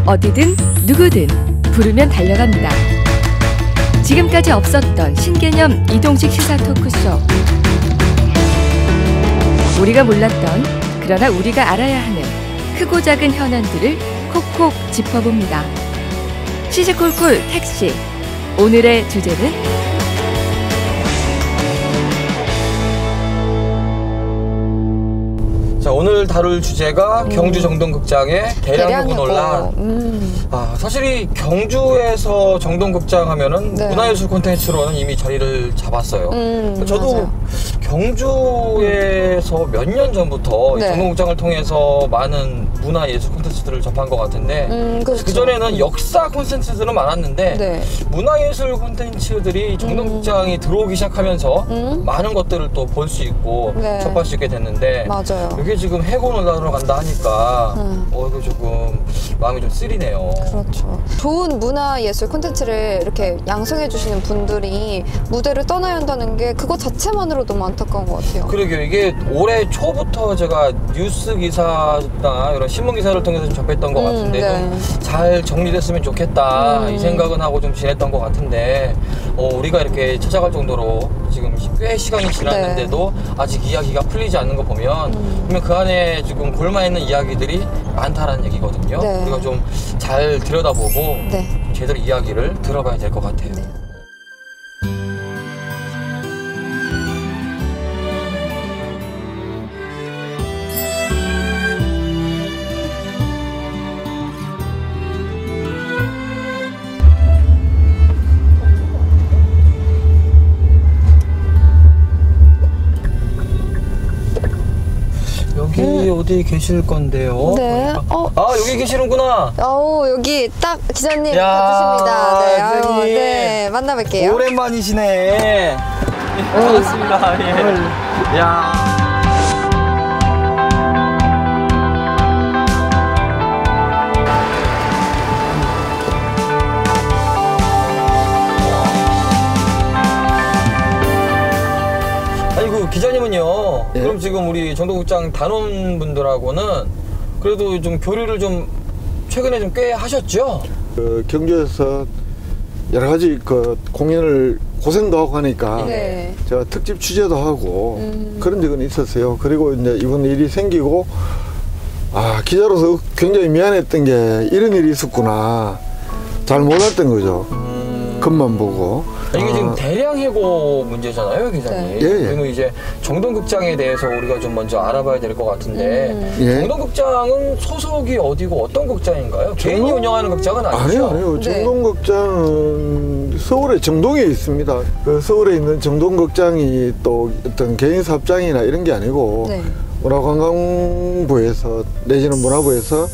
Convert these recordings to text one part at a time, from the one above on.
어디든 누구든 부르면 달려갑니다. 지금까지 없었던 신개념 이동식 시사 토크쇼. 우리가 몰랐던 그러나 우리가 알아야 하는 크고 작은 현안들을 콕콕 짚어봅니다. 시시콜콜 택시. 오늘의 주제는 자, 오늘 다룰 주제가 경주 정동극장의 대량해고 논란. 사실 이 경주에서 정동극장 하면은 네. 문화예술 콘텐츠로는 이미 자리를 잡았어요. 저도 맞아요. 경주에서 몇 년 전부터 네. 이 정동극장을 통해서 많은 문화예술 콘텐츠들을 접한 것 같은데 그렇죠. 그전에는 역사 콘텐츠들은 많았는데 네. 문화예술 콘텐츠들이 정동극장이 들어오기 시작하면서 많은 것들을 또 볼 수 있고 네. 접할 수 있게 됐는데 맞아요. 이게 지금 해고 논란으로 간다 하니까 이거 조금 마음이 좀 쓰리네요. 그렇죠. 좋은 문화예술 콘텐츠를 이렇게 양성해 주시는 분들이 무대를 떠나야 한다는 게 그것 자체만으로도 너무 안타까운 것 같아요. 그러게요. 이게 올해 초부터 제가 뉴스 기사나 이런 신문 기사를 통해서 좀 접했던 것 같은데 네. 좀 잘 정리됐으면 좋겠다 이 생각은 하고 좀 지냈던 것 같은데 우리가 이렇게 찾아갈 정도로 지금 꽤 시간이 지났는데도 아직 이야기가 풀리지 않는 거 보면 그러면 그 안에 지금 골마있는 이야기들이 많다라는 얘기거든요. 네. 우리가 좀 잘 들여다보고 네. 제대로 이야기를 들어봐야 될 것 같아요. 네. 여기 어디 계실 건데요? 네. 보니까. 여기 계시는구나. 여기 딱 기자님 야, 같으십니다. 네. 선생님. 네. 만나뵐게요. 오랜만이시네. 반갑습니다. 예. 야. 아이고, 기자님은요. 예? 그럼 지금 우리 정동극장 단원분들하고는 그래도 좀 교류를 좀 최근에 좀 꽤 하셨죠? 경주에서 여러 가지 공연을 고생도 하고 하니까 네. 제가 특집 취재도 하고 그런 적은 있었어요. 그리고 이제 이번 일이 생기고 기자로서 굉장히 미안했던 게 이런 일이 있었구나. 잘 몰랐던 거죠. 겉만 보고. 이게 지금 대량 해고 문제잖아요, 기자님. 네. 예. 그러면 이제 정동극장에 대해서 우리가 좀 먼저 알아봐야 될 것 같은데 예. 정동극장은 소속이 어디고 어떤 극장인가요? 개인이 운영하는 극장은 아니죠? 아니요. 네. 정동극장은 서울의 정동에 있습니다. 그 서울에 있는 정동극장이 또 어떤 개인 사업장이나 이런 게 아니고 네. 문화관광부에서 내지는 문화부에서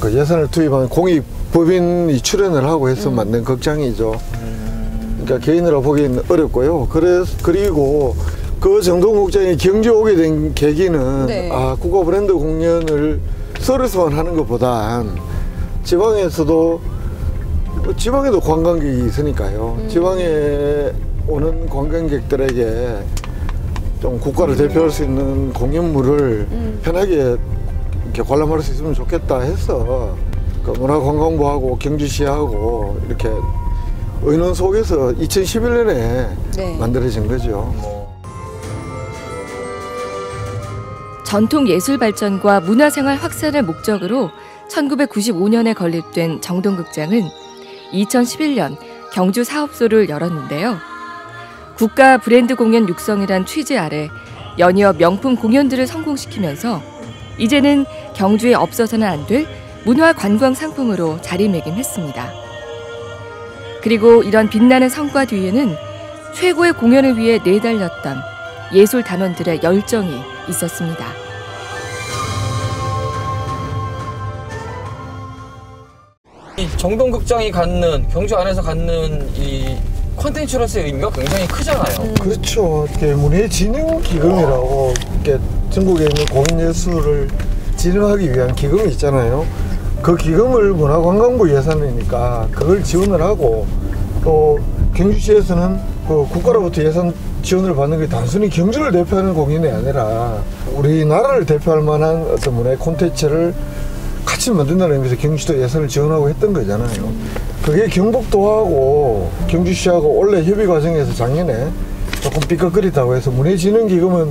그 예산을 투입한 공익법인이 출연을 하고 해서 만든 극장이죠. 그러니까 개인으로 보기는 어렵고요. 그리고 그 정동극장이 경주에 오게 된 계기는 네. 국가 브랜드 공연을 서울에서만 하는 것보단 지방에도 관광객이 있으니까요. 지방에 오는 관광객들에게 좀 국가를 대표할 수 있는 공연물을 편하게 이렇게 관람할 수 있으면 좋겠다 해서 그 문화관광부하고 경주시하고 이렇게 의논 속에서 2011년에 네. 만들어진 거죠. 전통 예술 발전과 문화생활 확산을 목적으로 1995년에 건립된 정동극장은 2011년 경주 사업소를 열었는데요. 국가 브랜드 공연 육성이란 취지 아래 연이어 명품 공연들을 성공시키면서 이제는 경주에 없어서는 안 될 문화 관광 상품으로 자리매김했습니다. 그리고 이런 빛나는 성과 뒤에는 최고의 공연을 위해 내달렸던 예술 단원들의 열정이 있었습니다. 이 정동극장이 갖는 경주 안에서 갖는 이 콘텐츠로서의 의미가 굉장히 크잖아요. 그렇죠. 이렇게 문예진흥기금이라고 이렇게 전국에 있는 공연예술을 진흥하기 위한 기금이 있잖아요. 그 기금을 문화관광부 예산이니까 그걸 지원을 하고 또 경주시에서는 그 국가로부터 예산 지원을 받는 게 단순히 경주를 대표하는 공연이 아니라 우리나라를 대표할 만한 어떤 문화의 콘텐츠를 같이 만든다는 의미에서 경주도 예산을 지원하고 했던 거잖아요. 그게 경북도하고 경주시하고 원래 협의 과정에서 작년에 조금 삐걱거리다고 해서 문해진흥기금은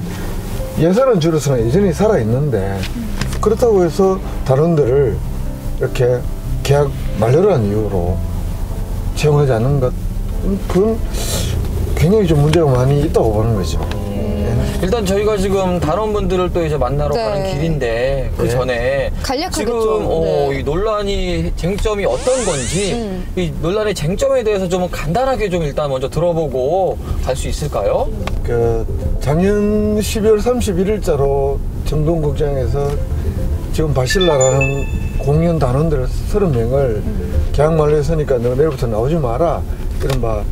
예산은 줄어서나 여전히 살아있는데 그렇다고 해서 단원들을 이렇게 계약 만료를 한 이유로 채용하지 않는 것, 그건 굉장히 좀 문제가 많이 있다고 보는 거죠. 일단 저희가 지금 단원분들을 또 이제 만나러 네. 가는 길인데 그 전에 간략하게 지금 좀, 네. 이 논란이 쟁점이 어떤 건지 이 논란의 쟁점에 대해서 좀 간단하게 좀 일단 먼저 들어보고 갈 수 있을까요? 그 작년 12월 31일자로 정동극장에서 지금 바실라라는 공연 단원들 30명을 계약 만료했으니까 너 내일부터 나오지 마라 이른바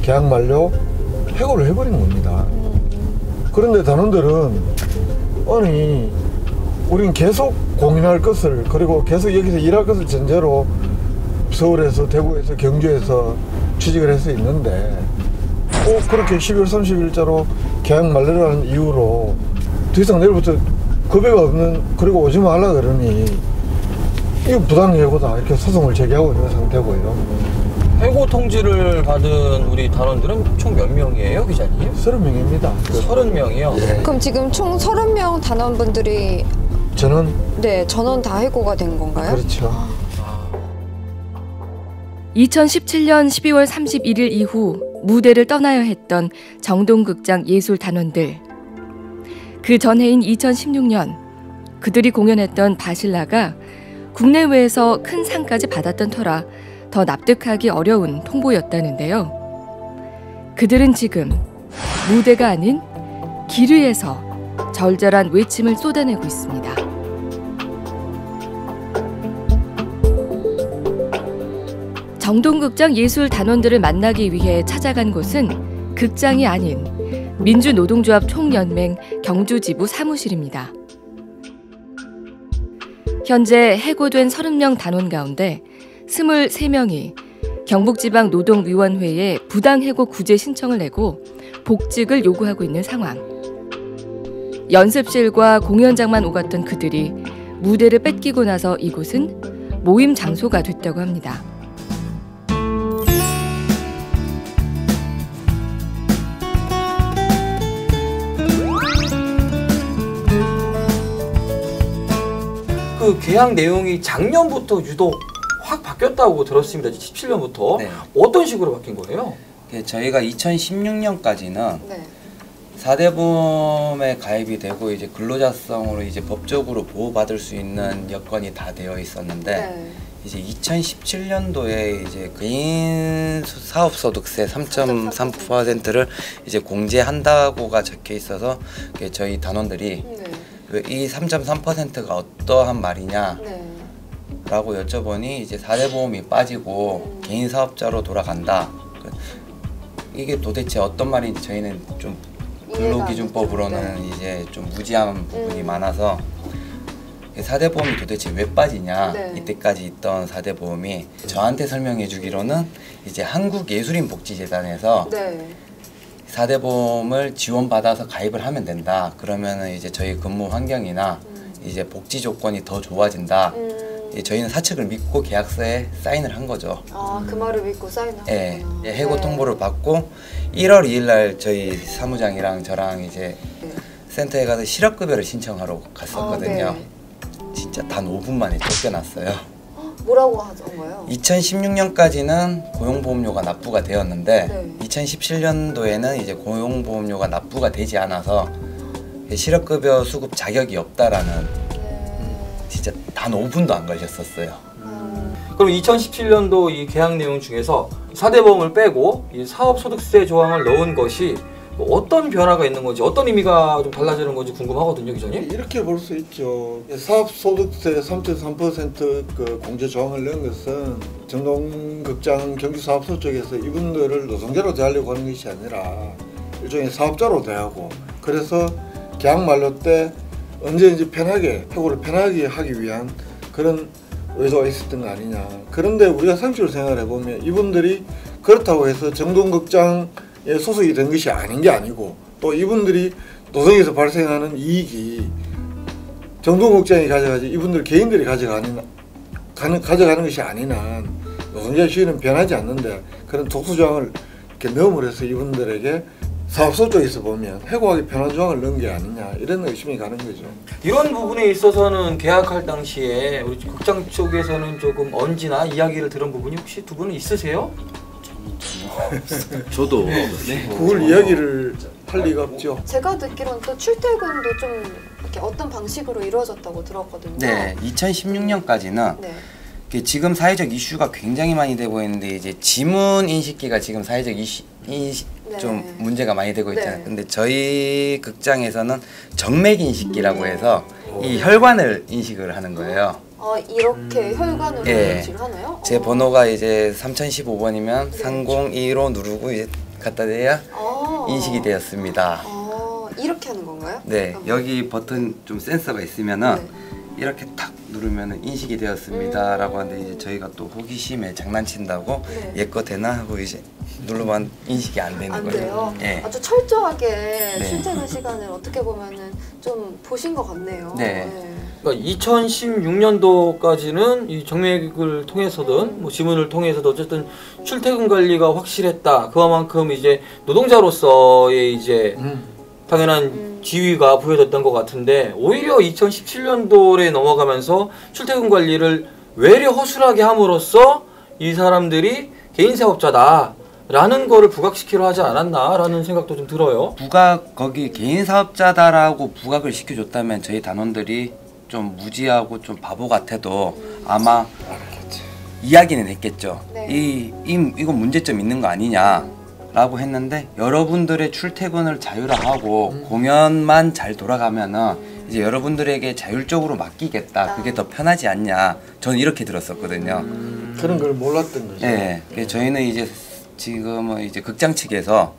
계약 만료 해고를 해버린 겁니다. 그런데 단원들은 아니 우린 계속 공연할 것을 그리고 계속 여기서 일할 것을 전제로 서울에서 대구에서 경주에서 취직을 해서 있는데 꼭 그렇게 12월 30일자로 계약 만료를 하는 이유로 더 이상 내일부터 급여가 없는 그리고 오지 말라 그러니 이거 부당해고다 이렇게 소송을 제기하고 있는 상태고요. 해고 통지를 받은 우리 단원들은 총 몇 명이에요, 기자님? 30명입니다. 30명이요? 예. 그럼 지금 총 30명 단원분들이 저는 네 전원 다 해고가 된 건가요? 그렇죠. 2017년 12월 31일 이후 무대를 떠나야 했던 정동극장 예술 단원들. 그 전해인 2016년 그들이 공연했던 바실라가 국내외에서 큰 상까지 받았던 터라 더 납득하기 어려운 통보였다는데요. 그들은 지금 무대가 아닌 길 위에서 절절한 외침을 쏟아내고 있습니다. 정동극장 예술 단원들을 만나기 위해 찾아간 곳은 극장이 아닌 민주노동조합 총연맹 경주지부 사무실입니다. 현재 해고된 30명 단원 가운데 23명이 경북지방노동위원회에 부당해고 구제 신청을 내고 복직을 요구하고 있는 상황. 연습실과 공연장만 오갔던 그들이 무대를 뺏기고 나서 이곳은 모임 장소가 됐다고 합니다. 그 계약 내용이 작년부터 유독 확 바뀌었다고 들었습니다. 17년부터. 네. 어떤 식으로 바뀐 거예요? 저희가 2016년까지는 네. 4대 보험에 가입이 되고 이제 근로자성으로 이제 법적으로 보호받을 수 있는 여건이 다 되어 있었는데 네. 이제 2017년도에 이제 개인 사업소득세 3.3%를 이제 공제한다고가 적혀 있어서 저희 단원들이 네. 이 3.3%가 어떠한 말이냐 네. 라고 여쭤보니 이제 4대 보험이 빠지고 개인 사업자로 돌아간다. 이게 도대체 어떤 말인지 저희는 좀 근로기준법으로는 이제 좀 무지한 부분이 많아서 4대 보험이 도대체 왜 빠지냐. 네. 이때까지 있던 4대 보험이 저한테 설명해 주기로는 이제 한국예술인복지재단에서 네. 4대 보험을 지원받아서 가입을 하면 된다. 그러면은 이제 저희 근무 환경이나 이제 복지 조건이 더 좋아진다. 저희는 사측을 믿고 계약서에 사인을 한 거죠. 아, 그 말을 믿고 사인하셨구나. 예, 해고 통보를 받고 1월 2일 날 저희 사무장이랑 저랑 이제 네. 센터에 가서 실업급여를 신청하러 갔었거든요. 아, 네. 진짜 단 5분 만에 쫓겨났어요. 뭐라고 하던 거예요? 2016년까지는 고용보험료가 납부가 되었는데 네. 2017년도에는 이제 고용보험료가 납부가 되지 않아서 실업급여 수급 자격이 없다라는 진짜 단 5분도 안 걸렸었어요. 그럼 2017년도 이 계약 내용 중에서 4대 보험을 빼고 이 사업소득세 조항을 넣은 것이 어떤 변화가 있는 건지 어떤 의미가 좀 달라지는 건지 궁금하거든요, 기자님. 이렇게 볼 수 있죠. 사업소득세 3.3% 그 공제 조항을 넣은 것은 정동극장 경주사업소 쪽에서 이분들을 노동자로 대하려고 하는 것이 아니라 일종의 사업자로 대하고 그래서 계약 만료 때 언제든지 편하게 해고를 편하게 하기 위한 그런 의도가 있었던 거 아니냐. 그런데 우리가 상식으로 생각을 해보면 이분들이 그렇다고 해서 정동극장에 소속이 된 것이 아닌 게 아니고 또 이분들이 노동에서 발생하는 이익이 정동극장이 가져가지 이분들 개인들이 가져가는 것이 아닌 한 노동자 시위는 변하지 않는데 그런 특수조항을 이렇게 넣음으로 해서 이분들에게 사업소 쪽에서 보면 해고하기 편한 조항을 넣은 게 아니냐 이런 의심이 가는 거죠. 이런 부분에 있어서는 계약할 당시에 우리 극장 쪽에서는 조금 언지나 이야기를 들은 부분이 혹시 두 분은 있으세요? 저도 그걸 이야기를 할 리가 없죠. 제가 듣기로는 또 출퇴근도 좀 이렇게 어떤 방식으로 이루어졌다고 들었거든요. 네, 2016년까지는 네. 지금 사회적 이슈가 굉장히 많이 되고 있는데 이제 지문 인식기가 지금 사회적 좀 문제가 많이 되고 있잖아요. 네. 근데 저희 극장에서는 정맥 인식기라고 해서 이 혈관을 인식을 하는 거예요. 이렇게 혈관으로 예. 인식을 하나요? 제 번호가 이제 3015번이면 3012로 누르고 이제 갖다 대야 인식이 되었습니다. 이렇게 하는 건가요? 네, 잠깐만. 여기 버튼 좀 센서가 있으면은 네. 이렇게 탁 누르면은 인식이 되었습니다라고 하는데 이제 저희가 또 호기심에 장난친다고 네. 얘 거 되나 하고 이제 누르면 인식이 안 되는 안 거예요. 돼요? 네. 아주 철저하게 네. 출퇴근 시간을 어떻게 보면은 좀 보신 것 같네요. 네. 그러니까 2016년도까지는 이 정맥을 통해서든 뭐 지문을 통해서도 어쨌든 출퇴근 관리가 확실했다. 그만큼 이제 노동자로서의 이제 당연한 지위가 부여됐던 것 같은데 오히려 2017년도에 넘어가면서 출퇴근 관리를 외려 허술하게 함으로써 이 사람들이 개인 사업자다라는 거를 부각시키려 하지 않았나라는 생각도 좀 들어요. 거기 개인 사업자다라고 부각을 시켜줬다면 저희 단원들이 좀 무지하고 좀 바보 같아도 아마 이야기는 했겠죠. 네. 이건 문제점 있는 거 아니냐. 라고 했는데 여러분들의 출퇴근을 자율화하고 공연만 잘 돌아가면은 이제 여러분들에게 자율적으로 맡기겠다. 그게 더 편하지 않냐. 저는 이렇게 들었었거든요. 그런 걸 몰랐던 거죠. 네, 그래서 저희는 이제 지금은 이제 극장 측에서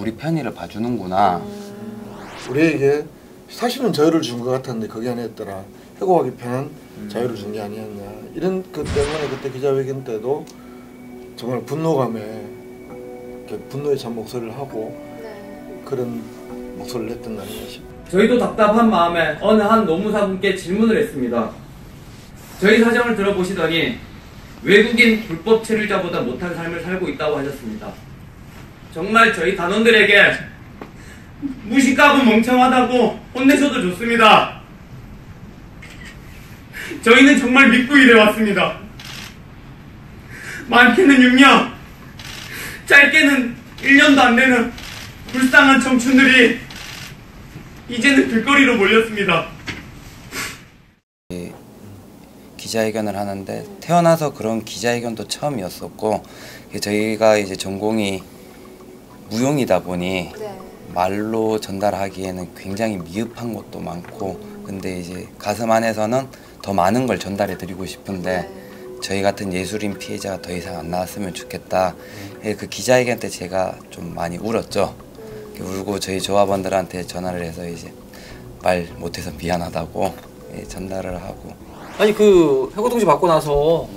우리 편의를 봐주는구나. 우리에게 사실은 자유를 준 것 같았는데 그게 아니었더라. 해고하기 편한 자유를 준 게 아니었냐. 이런 것 때문에 그때 기자회견 때도 정말 분노에 찬 목소리를 하고 그런 목소리를 냈던 거 아닌가 싶어요. 저희도 답답한 마음에 어느 한 노무사분께 질문을 했습니다. 저희 사정을 들어보시더니 외국인 불법 체류자보다 못한 삶을 살고 있다고 하셨습니다. 정말 저희 단원들에게 무식하고 멍청하다고 혼내셔도 좋습니다. 저희는 정말 믿고 일해왔습니다. 많게는 6년, 짧게는 1년도 안 되는 불쌍한 청춘들이 이제는 길거리로 몰렸습니다. 기자회견을 하는데 태어나서 그런 기자회견도 처음이었었고 저희가 이제 전공이 무용이다 보니 말로 전달하기에는 굉장히 미흡한 것도 많고 근데 이제 가슴 안에서는 더 많은 걸 전달해 드리고 싶은데 저희 같은 예술인 피해자가 더 이상 안 나왔으면 좋겠다. 그 기자회견 때 제가 좀 많이 울었죠. 울고 저희 조합원들한테 전화를 해서 이제 말 못해서 미안하다고 전달을 하고. 아니 그 해고통지 받고 나서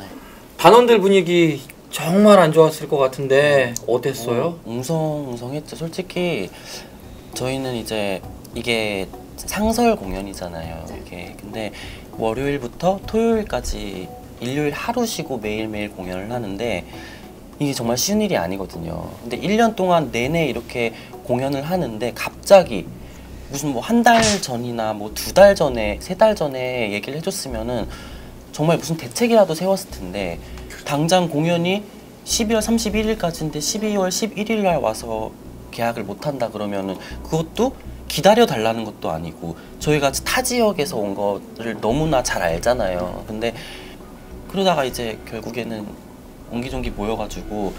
단원들 분위기 정말 안 좋았을 것 같은데 어땠어요? 웅성웅성했죠. 솔직히 저희는 이제 이게 상설 공연이잖아요. 이게 근데 월요일부터 토요일까지 일요일 하루 쉬고 매일매일 공연을 하는데 이게 정말 쉬운 일이 아니거든요. 근데 1년 동안 내내 이렇게 공연을 하는데 갑자기 무슨 뭐 한 달 전이나 뭐 2달 전에 3달 전에 얘기를 해줬으면은 정말 무슨 대책이라도 세웠을 텐데 당장 공연이 12월 31일까지인데 12월 11일 날 와서 계약을 못 한다 그러면은 그것도 기다려 달라는 것도 아니고 저희가 타 지역에서 온 거를 너무나 잘 알잖아요. 근데 그러다가 이제 결국에는 옹기종기 모여가지고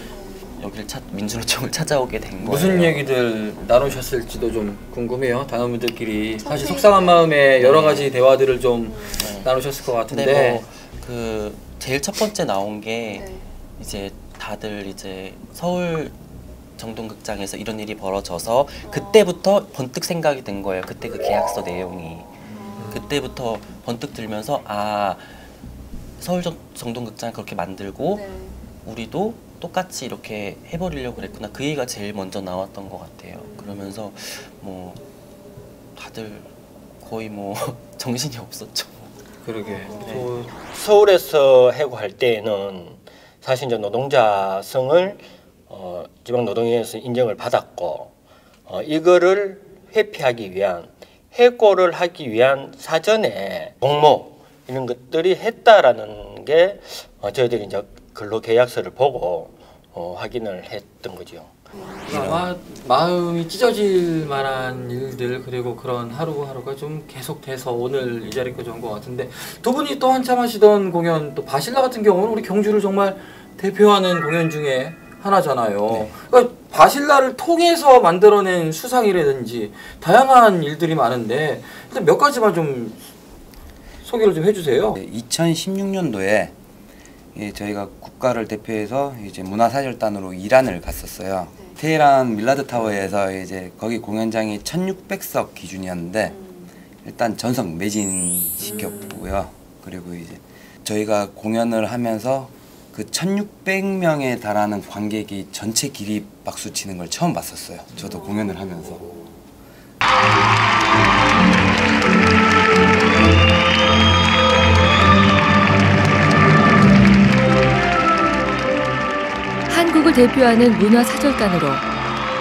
여기를 민주노총을 찾아오게 된 거예요. 무슨 얘기들 나누셨을지도 좀 궁금해요. 단원분들끼리 사실 속상한 마음에 여러 가지 대화들을 좀 나누셨을 것 같은데. 근데 뭐 그 제일 첫 번째 나온 게 이제 다들 이제 서울 정동극장에서 이런 일이 벌어져서 그때부터 번뜩 생각이 든 거예요. 그때 그 계약서 내용이 그때부터 번뜩 들면서 서울 정동극장 그렇게 만들고 우리도 똑같이 이렇게 해버리려고 그랬구나. 그 얘기가 제일 먼저 나왔던 것 같아요. 그러면서 뭐 다들 거의 뭐 정신이 없었죠. 그러게. 서울에서 해고할 때에는 사실 이제 노동자성을 지방노동위원회에서 인정을 받았고 이거를 회피하기 위한 해고를 하기 위한 사전에 공모 이런 것들이 했다라는 게 저희들이 이제 근로계약서를 보고 확인을 했던 거죠. 아마 마음이 찢어질 만한 일들 그리고 그런 하루하루가 좀 계속돼서 오늘 이 자리까지 온 것 같은데 두 분이 또 한참 하시던 공연 또 바실라 같은 경우는 우리 경주를 정말 대표하는 공연 중에 하나잖아요. 네. 그러니까 바실라를 통해서 만들어낸 수상이라든지 다양한 일들이 많은데 일단 몇 가지만 좀 소개를 좀 해주세요. 2016년도에 저희가 국가를 대표해서 이제 문화사절단으로 이란을 갔었어요. 테헤란 밀라드 타워에서 이제 거기 공연장이 1600석 기준이었는데 일단 전석 매진시켰고요. 그리고 이제 저희가 공연을 하면서 그 1600명에 달하는 관객이 전체 기립 박수 치는 걸 처음 봤었어요. 저도 공연을 하면서. 한국을 대표하는 문화사절단으로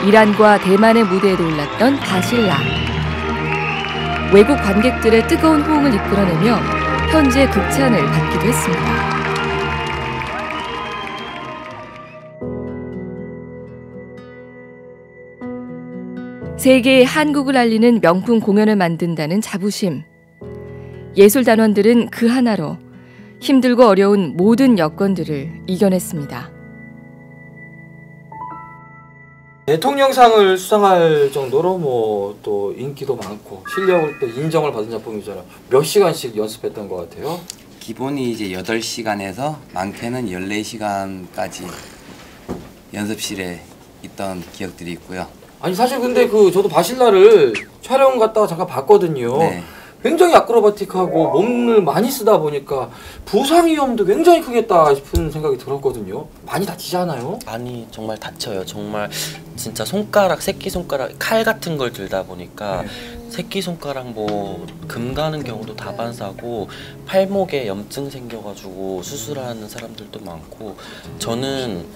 이란과 대만의 무대에도 올랐던 바실라. 외국 관객들의 뜨거운 호응을 이끌어내며 현재 극찬을 받기도 했습니다. 세계에 한국을 알리는 명품 공연을 만든다는 자부심. 예술단원들은 그 하나로 힘들고 어려운 모든 여건들을 이겨냈습니다. 대통령상을 수상할 정도로 뭐 또 인기도 많고 실력을 또 인정을 받은 작품이잖아요. 몇 시간씩 연습했던 것 같아요? 기본이 이제 8시간에서 많게는 14시간까지 연습실에 있던 기억들이 있고요. 아니 사실 근데 저도 바실라를 촬영 갔다가 잠깐 봤거든요. 네. 굉장히 아크로바틱하고 몸을 많이 쓰다 보니까 부상 위험도 굉장히 크겠다 싶은 생각이 들었거든요. 많이 다치지 않아요? 많이 정말 다쳐요. 정말 진짜 손가락, 새끼손가락, 칼 같은 걸 들다 보니까 새끼손가락 뭐 금 가는 경우도 다반사고 팔목에 염증 생겨가지고 수술하는 사람들도 많고 저는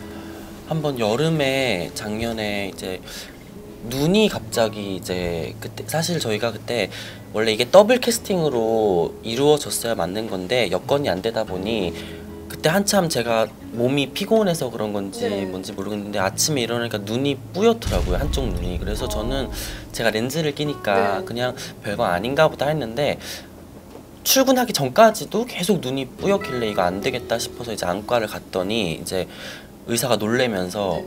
한번 여름에 작년에 이제 눈이 갑자기 이제 그때 사실 저희가 그때 원래 이게 더블 캐스팅으로 이루어졌어야 맞는 건데 여건이 안 되다 보니 그때 한참 제가 몸이 피곤해서 그런 건지 뭔지 모르겠는데 아침에 일어나니까 눈이 뿌옇더라고요. 한쪽 눈이. 그래서 저는 제가 렌즈를 끼니까 그냥 별거 아닌가 보다 했는데 출근하기 전까지도 계속 눈이 뿌옇길래 이거 안 되겠다 싶어서 이제 안과를 갔더니 이제 의사가 놀래면서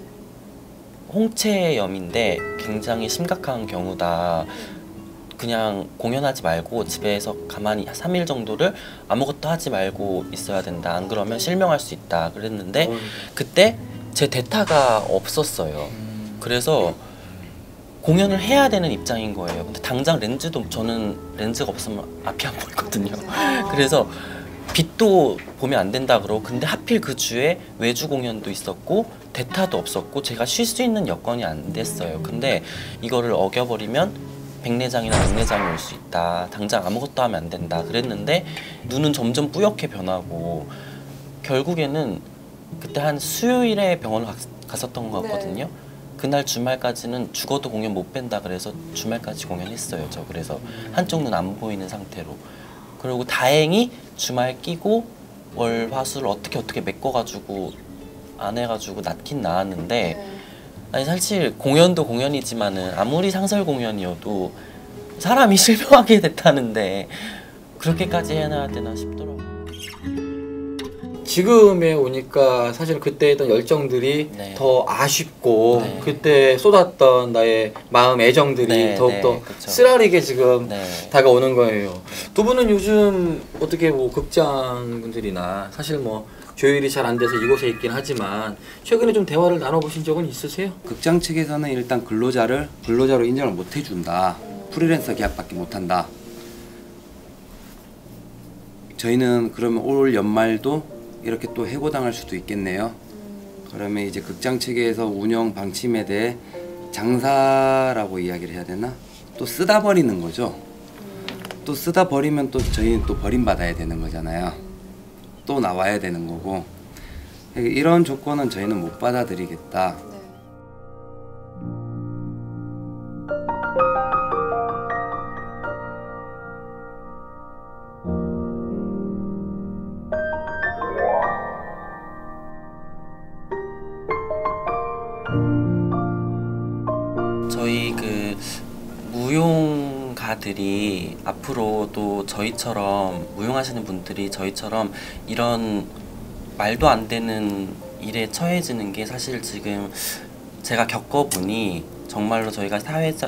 홍채염인데 굉장히 심각한 경우다. 그냥 공연하지 말고 집에서 가만히 3일 정도를 아무것도 하지 말고 있어야 된다. 안 그러면 실명할 수 있다. 그랬는데 그때 제 대타가 없었어요. 그래서 공연을 해야 되는 입장인 거예요. 근데 당장 렌즈도 저는 렌즈가 없으면 앞이 안 보이거든요. 그래서 빛도 보면 안 된다 그러고 근데 하필 그 주에 외주 공연도 있었고 대타도 없었고 제가 쉴 수 있는 여건이 안 됐어요. 근데 이거를 어겨버리면 백내장이나 백내장이 올 수 있다. 당장 아무것도 하면 안 된다. 그랬는데 눈은 점점 뿌옇게 변하고 결국에는 그때 한 수요일에 병원을 갔었던 것 같거든요. 그날 주말까지는 죽어도 공연 못 뺀다 그래서 주말까지 공연했어요. 저 그래서 한쪽 눈 안 보이는 상태로. 그리고 다행히 주말 끼고 월, 화수를 어떻게 메꿔가지고 안 해가지고 낫긴 나았는데 아니 사실 공연도 공연이지만은 아무리 상설 공연이어도 사람이 실명하게 됐다는데 그렇게까지 해놔야 되나 싶더라고요. 지금에 오니까 사실 그때 했던 열정들이 더 아쉽고 그때 쏟았던 나의 마음 애정들이 더욱더 쓰라리게 지금 다가오는 거예요. 두 분은 요즘 어떻게 뭐 극장분들이나 사실 뭐 조율이 잘 안 돼서 이곳에 있긴 하지만 최근에 좀 대화를 나눠보신 적은 있으세요? 극장 측에서는 일단 근로자로 인정을 못 해준다. 프리랜서 계약밖에 못한다. 저희는 그러면 올 연말도 이렇게 또 해고당할 수도 있겠네요. 그러면 이제 극장 측에서 운영 방침에 대해 장사라고 이야기를 해야 되나? 또 쓰다 버리는 거죠. 또 쓰다 버리면 또 저희는 또 버림받아야 되는 거잖아요. 또 나와야 되는 거고 이런 조건은 저희는 못 받아들이겠다. 저희 그 무용가들이 앞으로도 저희처럼 무용하시는 분들이 저희처럼 이런 말도 안 되는 일에 처해지는 게 사실 지금 제가 겪어보니 정말로 저희가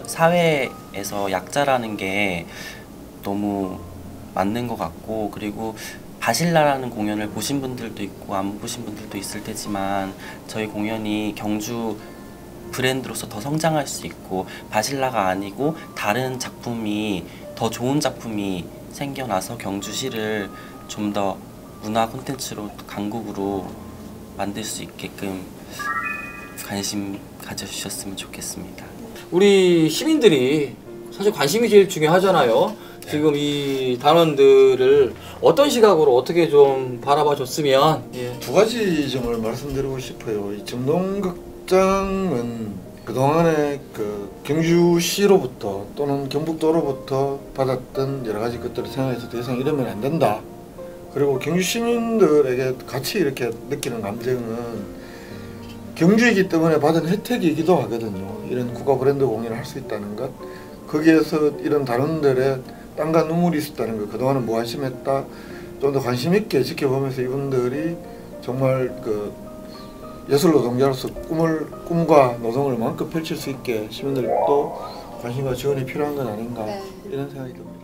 사회에서 약자라는 게 너무 맞는 것 같고, 그리고 바실라라는 공연을 보신 분들도 있고 안 보신 분들도 있을 테지만 저희 공연이 경주 브랜드로서 더 성장할 수 있고 바실라가 아니고 다른 작품이 더 좋은 작품이 생겨나서 경주시를 좀 더 문화 콘텐츠로 강국으로 만들 수 있게끔 관심 가져주셨으면 좋겠습니다. 우리 시민들이 사실 관심이 제일 중요하잖아요. 지금 이 단원들을 어떤 시각으로 어떻게 좀 바라봐 줬으면. 예. 두 가지 점을 말씀드리고 싶어요. 이 정동극장은 그동안에 그 경주시로부터 또는 경북도로부터 받았던 여러 가지 것들을 생각해서 더 이상 이러면 안 된다. 그리고 경주 시민들에게 같이 이렇게 느끼는 감정은 경주이기 때문에 받은 혜택이기도 하거든요. 이런 국가 브랜드 공연을 할 수 있다는 것, 거기에서 이런 단원들의 땀과 눈물이 있었다는 것, 그동안은 무관심했다. 좀 더 관심 있게 지켜보면서 이분들이 정말 그 예술 노동자로서 꿈과 노동을 마음껏 펼칠 수 있게 시민들도 관심과 지원이 필요한 건 아닌가, 이런 생각이 듭니다.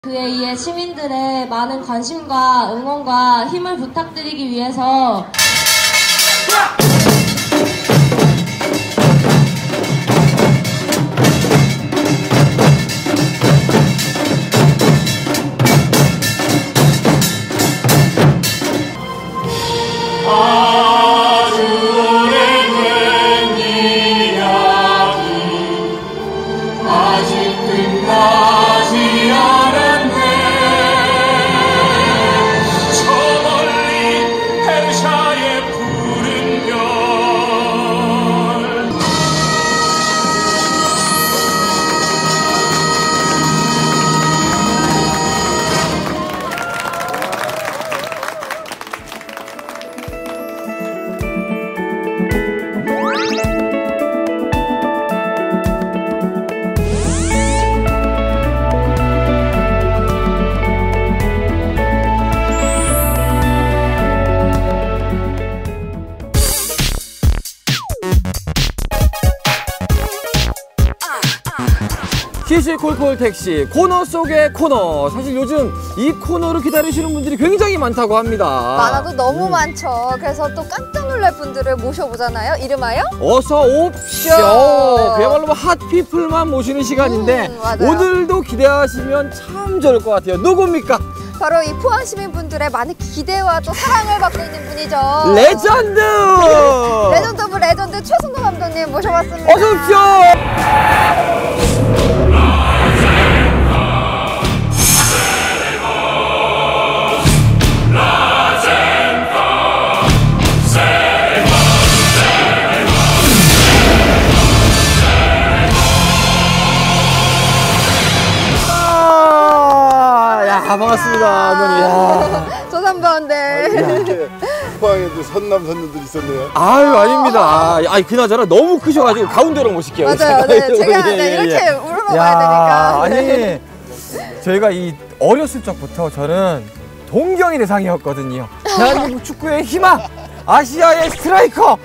그에 의해 시민들의 많은 관심과 응원과 힘을 부탁드리기 위해서 시시콜콜 택시 코너 속의 코너. 사실 요즘 이 코너를 기다리시는 분들이 굉장히 많다고 합니다. 많아도 너무 많죠. 그래서 또 깜짝 놀랄 분들을 모셔보잖아요. 이름하여 어서 옵쇼. 그야말로 뭐 핫피플만 모시는 시간인데 오늘도 기대하시면 참 좋을 것 같아요. 누굽니까? 바로 이 포항 시민분들의 많은 기대와 또 사랑을 받고 있는 분이죠. 레전드! 레전드 오브 레전드 최승도 감독님 모셔봤습니다. 어서 오십시오. 반갑습니다, 어머니. 조선바운데. 포항에도 선남 선녀들이 있었네요. 아유, 아닙니다. 아니, 그나저나 너무 크셔가지고 가운데로 모실게요. 맞아요. 네, 제가 이렇게 물어봐야 되니까. 아니, 저희가 이 어렸을 적부터 저는 동경의 대상이었거든요. 대한민국 축구의 희망, 아시아의 스트라이커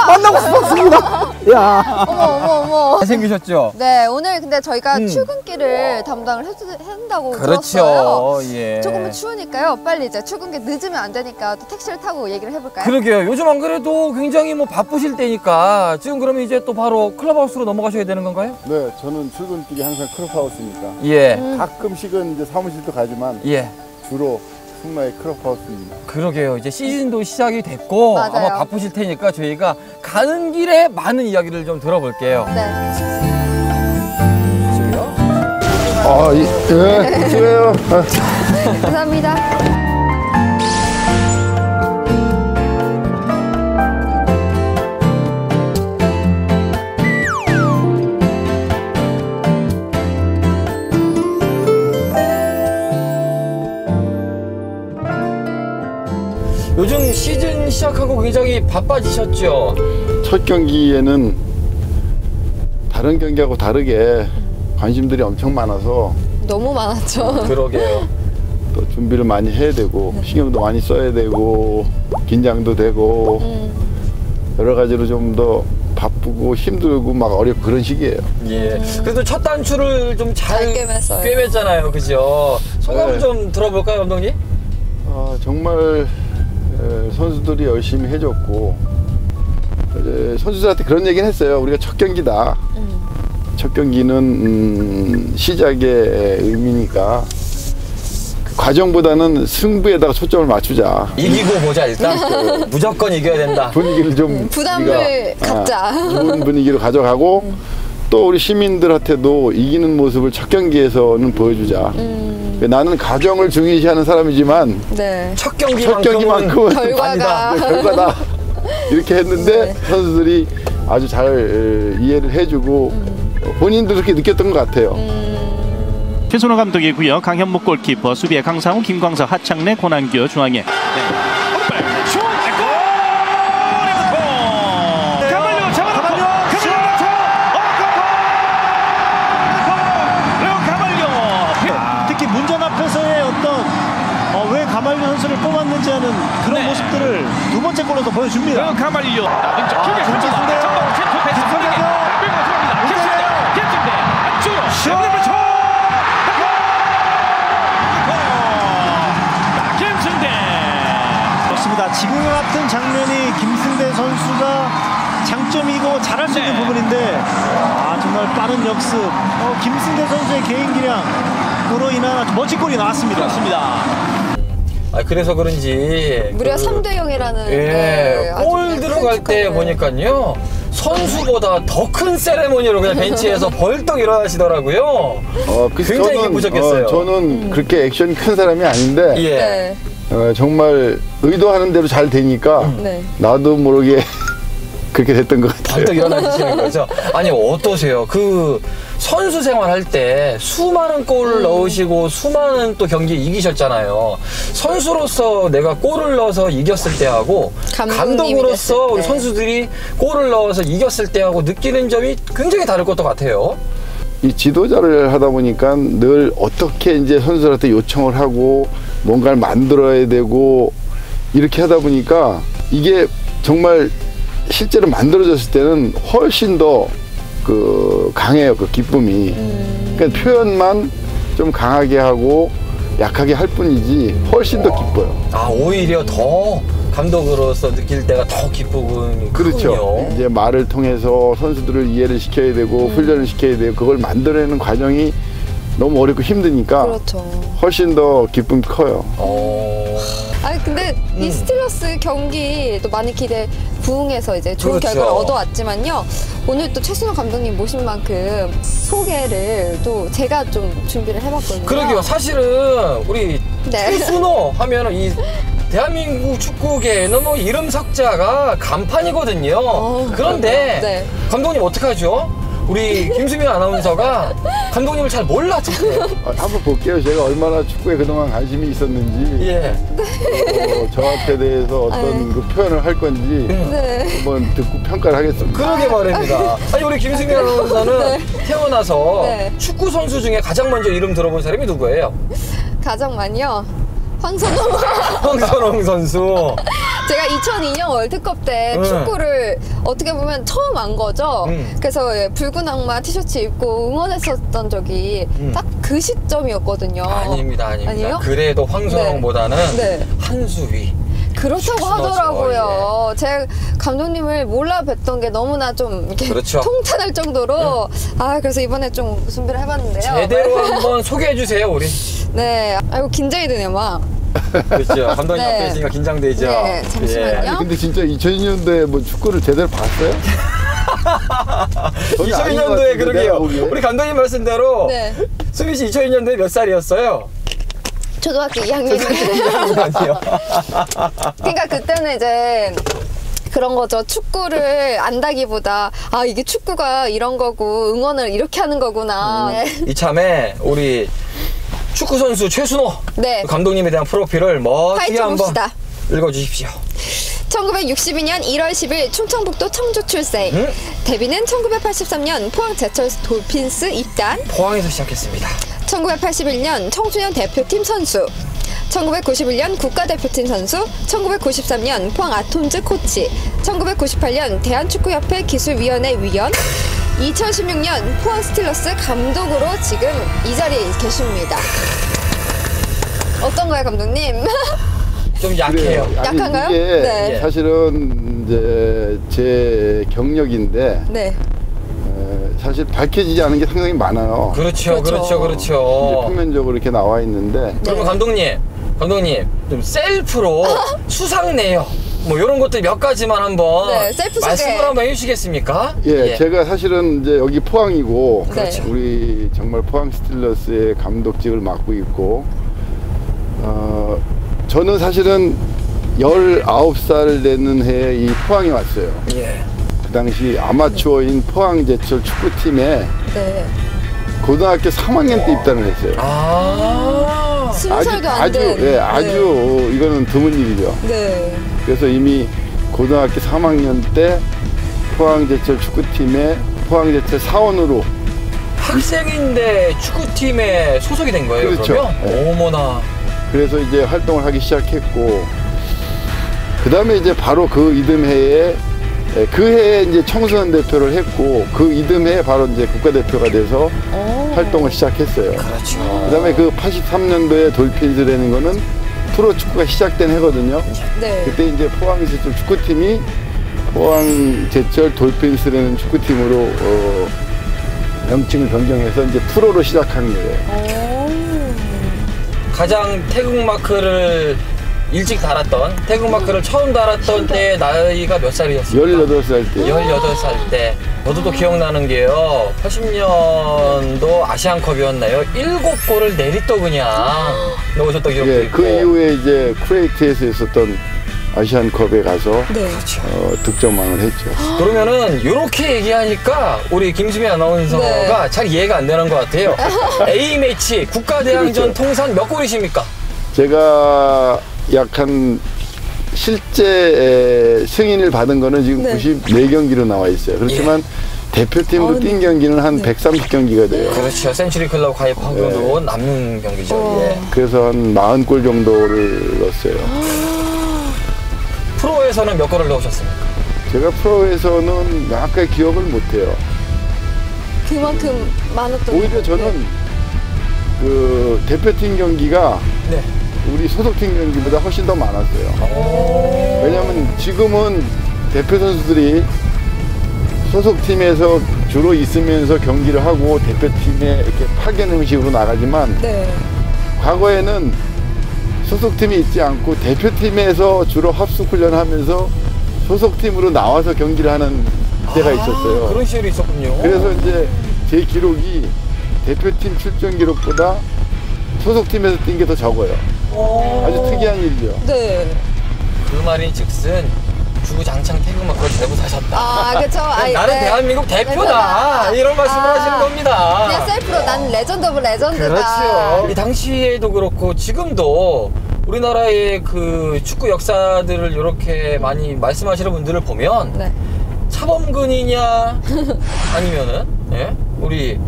만나고 싶었습니다. 야, 어머. 잘생기셨죠? 네, 오늘 근데 저희가 출근길을 담당을 해준다고 그렇죠. 들었어요. 예. 조금은 추우니까요. 빨리 이제 출근길 늦으면 안 되니까 또 택시를 타고 얘기를 해볼까요? 그러게요. 요즘 안 그래도 굉장히 뭐 바쁘실 때니까 지금 그러면 이제 또 바로 클럽하우스로 넘어가셔야 되는 건가요? 네, 저는 출근길이 항상 클럽하우스니까. 예. 가끔씩은 이제 사무실도 가지만 예. 주로 승마의 클럽하우스입니다. 그러게요. 이제 시즌도 시작이 됐고 맞아요. 아마 바쁘실 테니까 저희가 가는 길에 많은 이야기를 좀 들어볼게요. 네. 예, 수고해요. 감사합니다. 요즘 시즌 시작하고 굉장히 바빠지셨죠? 첫 경기에는 다른 경기하고 다르게 관심들이 엄청 많아서 너무 많았죠. 그러게요. 또 준비를 많이 해야 되고 신경도 많이 써야 되고 긴장도 되고 여러 가지로 좀 더 바쁘고 힘들고 막 어렵고 그런 시기예요. 예. 그래도 첫 단추를 좀 잘 꿰맸어요. 꿰맸잖아요. 그죠? 소감 네. 좀 들어볼까요, 감독님? 정말 선수들이 열심히 해줬고 선수들한테 그런 얘기는 했어요. 우리가 첫 경기다. 첫 경기는 시작의 의미니까 그 과정보다는 승부에다가 초점을 맞추자. 이기고 보자 일단. 무조건 이겨야 된다. 분위기를 좀 부담을 갖자. 좋은 분위기로 가져가고 또 우리 시민들한테도 이기는 모습을 첫 경기에서는 보여주자. 나는 과정을 중요시하는 사람이지만 네. 첫 경기만큼은 결과가 결과다 이렇게 했는데 선수들이 아주 잘 이해를 해주고 본인도 그렇게 느꼈던 것 같아요. 최순호 감독이고요. 강현목 골키퍼, 수비에 강상우, 김광석, 하창래, 고난규, 중앙에 특히 문전 앞에서의 어떤 왜 가말료 선수를 뽑았는지 하는 그런 모습들을 두 번째 골로도 보여줍니다. 가말료 그렇습니다. 지금 같은 장면이 김승대 선수가 장점이고 잘할 수 있는 부분인데 정말 빠른 역습 김승대 선수의 개인 기량으로 인한 멋진 골이 나왔습니다. 그렇습니다. 그래서 그런지 무려 3대 0이라는 예, 골 들어갈 때 보니까요 선수보다 더 큰 세레모니로 그냥 벤치에서 벌떡 일어나시더라고요. 굉장히 기쁘셨겠어요. 저는 그렇게 액션이 큰 사람이 아닌데 예. 정말 의도하는 대로 잘 되니까 나도 모르게 그렇게 됐던 것 같아요. 벌떡 일어나시는 거죠. 아니 어떠세요? 그 선수 생활할 때 수많은 골을 넣으시고 수많은 또 경기 이기셨잖아요. 선수로서 내가 골을 넣어서 이겼을 때하고 감독으로서 우리 선수들이 골을 넣어서 이겼을 때하고 느끼는 점이 굉장히 다를 것도 같아요. 이 지도자를 하다 보니까 늘 어떻게 이제 선수들한테 요청을 하고 뭔가를 만들어야 되고 이렇게 하다 보니까 이게 정말 실제로 만들어졌을 때는 훨씬 더 강해요, 그 기쁨이. 그러니까 표현만 좀 강하게 하고 약하게 할 뿐이지 훨씬 더 기뻐요. 오히려 더 감독으로서 느낄 때가 더 기쁘군. 그렇죠. 크군요. 이제 말을 통해서 선수들을 이해를 시켜야 되고 훈련을 시켜야 되고 그걸 만들어내는 과정이 너무 어렵고 힘드니까 훨씬 더 기쁨이 커요. 근데 이 스틸러스 경기 또 많이 부응해서 이제 좋은 결과를 얻어왔지만요. 오늘 또 최순호 감독님 모신 만큼 소개를 또 제가 좀 준비를 해봤거든요. 그러게요. 사실은 우리 최순호 하면은 이 대한민국 축구계에는 뭐 이름 석자가 간판이거든요. 그런데 감독님 어떡하죠? 우리 김수민 아나운서가 감독님을 잘 몰랐잖아요. 한번 볼게요. 제가 얼마나 축구에 그동안 관심이 있었는지 저한테 대해서 어떤 그 표현을 할 건지 한번 듣고 평가를 하겠습니다. 그러게 말입니다. 아니 우리 김수민 아나운서는 태어나서 축구 선수 중에 가장 먼저 이름 들어본 사람이 누구예요? 가장 많이요? 황선홍. 황선홍 선수. 제가 2002년 월드컵 때 축구를 어떻게 보면 처음 안 거죠. 그래서 붉은 악마 티셔츠 입고 응원했었던 적이 딱 그 시점이었거든요. 아닙니다. 아니에요? 그래도 황선홍보다는 한 수 위. 그렇다고 하더라고요. 제가 감독님을 몰라 뵀던 게 너무나 좀 이렇게 통탄할 정도로 그래서 이번에 좀 준비를 해봤는데요. 제대로 한번 소개해 주세요, 우리. 네, 아이고 긴장이 되네요, 막. 그렇죠. 감독님 앞에 있으니까 긴장되죠. 네, 잠시만요. 근데 진짜 2002년도에 뭐 축구를 제대로 봤어요? 2002년도에 그러게요. 우리 감독님 말씀대로 수비 씨 2002년도에 몇 살이었어요? 초등학교 2학년이요. 그러니까 그때는 이제 그런 거죠. 축구를 안다기보다 아 이게 축구가 이런 거고 응원을 이렇게 하는 거구나. 이참에 우리 축구 선수 최순호 네. 감독님에 대한 프로필을 멋지게 한번 봅시다. 읽어주십시오. 1962년 1월 10일 충청북도 청주 출생. 데뷔는 1983년 포항 제철 돌핀스 입단. 포항에서 시작했습니다. 1981년 청소년 대표팀 선수. 1991년 국가대표팀 선수, 1993년 포항 아톰즈 코치, 1998년 대한축구협회 기술위원회 위원, 2016년 포항 스틸러스 감독으로 지금 이 자리에 계십니다. 어떤가요, 감독님? 좀 약해요. 아니, 약한가요? 이게 네. 사실은 이제 제 경력인데 네. 사실 밝혀지지 않은 게 상당히 많아요. 그렇죠. 이제 표면적으로 이렇게 나와 있는데. 그러면 감독님 좀 셀프로 수상 내역 뭐 이런 것들 몇 가지만 한번 네, 셀프 소개. 말씀을 한번 해주시겠습니까? 예, 제가 사실은 이제 여기 포항이고 그렇죠. 우리 정말 포항 스틸러스의 감독직을 맡고 있고 저는 사실은 19살 되는 해에 이 포항에 왔어요. 예. 그 당시 아마추어인 포항 제철 축구팀에 네. 고등학교 3학년 때 입단을 했어요. 아, 20살도 안 된. 아주 이거는 드문 일이죠. 네. 그래서 이미 고등학교 3학년 때 포항 제철 축구팀에 포항 제철 사원으로 학생인데 축구팀에 소속이 된 거예요. 그렇죠. 그러면? 네. 어머나. 그래서 이제 활동을 하기 시작했고 그 다음에 이제 바로 그 이듬해에 그 해에 이제 청소년 대표를 했고 그 이듬해에 바로 이제 국가대표가 돼서 활동을 시작했어요. 그렇죠. 그 다음에 그 83년도에 돌핀스라는 거는 프로 축구가 시작된 해거든요. 네. 그때 이제 포항 제철 축구팀이 포항 제철 돌핀스라는 축구팀으로 명칭을 변경해서 이제 프로로 시작한 거예요. 가장 태극마크를 일찍 달았던 태극마크를 처음 달았던 때 나이가 몇 살이었습니까? 18살 때. 18살 때. 저도 또 기억나는 게요. 80년도 아시안컵이었나요? 7골을 내리또 그냥 넣으셨던 기억도 예, 있고. 그 이후에 이제 쿠웨이트에서 있었던 아시안컵에 가서 득점왕을 했죠. 그러면은 이렇게 얘기하니까 우리 김수미 아나운서가 잘 이해가 안 되는 것 같아요. A매치 국가대항전 그렇죠. 통산 몇 골이십니까? 제가 약 한 실제 승인을 받은 거는 지금 94경기로 나와 있어요. 그렇지만 대표팀으로 뛴 경기는 한 130경기가 돼요. 그렇죠. 센츄리 클럽 가입하고도 남는 경기죠. 예. 그래서 한 40골 정도를 넣었어요. 프로에서는 몇 골을 넣으셨습니까? 제가 프로에서는 정확하게 기억을 못해요. 그만큼 많았던. 오히려 저는 그 대표팀 경기가 우리 소속팀 경기보다 훨씬 더 많았어요. 왜냐하면 지금은 대표 선수들이 소속팀에서 주로 있으면서 경기를 하고 대표팀에 이렇게 파견 형식으로 나가지만 과거에는 소속팀이 있지 않고 대표팀에서 주로 합숙훈련하면서 소속팀으로 나와서 경기를 하는 때가 있었어요. 그런 시절이 있었군요. 그래서 이제 제 기록이 대표팀 출전 기록보다 소속팀에서 뛴 게 더 적어요. 아주 특이한 일이죠. 네. 그 말인 즉슨 주구장창 태극마크를 들고 사셨다. 아, 그쵸. 나는 대한민국 대표다. 이런 말씀을 하시는 겁니다. 그냥 셀프로 난 레전드 오브 레전드다. 그렇죠. 이 당시에도 그렇고 지금도 우리나라의 그 축구 역사들을 이렇게 많이 말씀하시는 분들을 보면 차범근이냐 아니면은 우리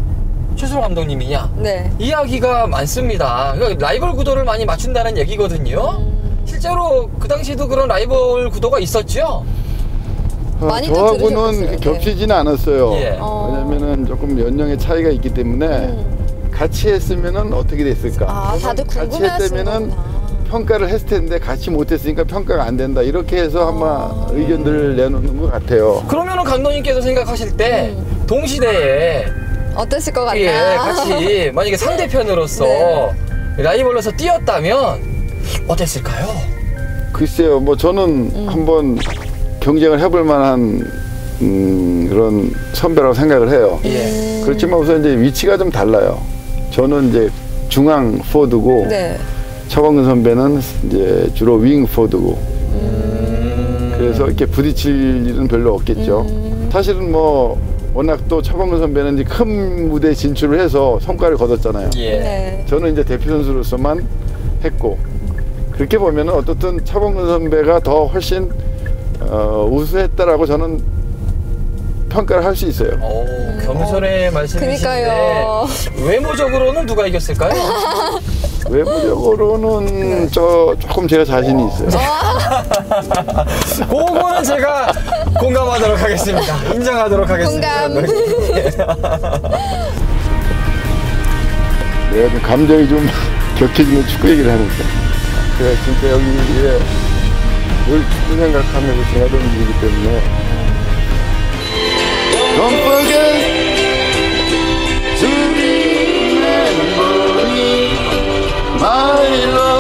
최순호 감독님이냐 이야기가 많습니다. 그러니까 라이벌 구도를 많이 맞춘다는 얘기거든요. 실제로 그 당시에도 그런 라이벌 구도가 있었죠? 저하고는 겹치지는 않았어요. 예. 왜냐면은 조금 연령의 차이가 있기 때문에 같이 했으면은 어떻게 됐을까? 아, 다들 같이 궁금해하시는 했다면은 평가를 했을 텐데 같이 못했으니까 평가가 안 된다. 이렇게 해서 아마 의견들을 내놓는 것 같아요. 그러면은 감독님께서 생각하실 때 동시대에 어땠을 것 같나? 예, 같이 만약에 상대편으로서 라이벌로서 뛰었다면 어땠을까요? 글쎄요, 뭐 저는 한번 경쟁을 해볼 만한 그런 선배라고 생각을 해요. 그렇지만 우선 이제 위치가 좀 달라요. 저는 이제 중앙 포드고 네. 차범근 선배는 이제 주로 윙 포드고 그래서 이렇게 부딪힐 일은 별로 없겠죠. 사실은 뭐 워낙 또 차범근 선배는 이제 큰 무대 진출을 해서 성과를 거뒀잖아요. 예. 네. 저는 이제 대표 선수로서만 했고 그렇게 보면은 어떻든 차범근 선배가 더 훨씬 우수했다라고 저는 평가를 할 수 있어요. 오, 겸손의 말씀이신데 그러니까요. 외모적으로는 누가 이겼을까요? 외모적으로는 조금 제가 자신이 있어요. 그거는 제가 공감하도록 하겠습니다. 인정하도록 하겠습니다. 공감. 내가 좀 감정이 좀 격해지면 축구 얘기를 하니까. 제가 진짜 여기에 늘 축구 생각하면서 지나던 일이기 때문에. Don't forget to remember me, my love.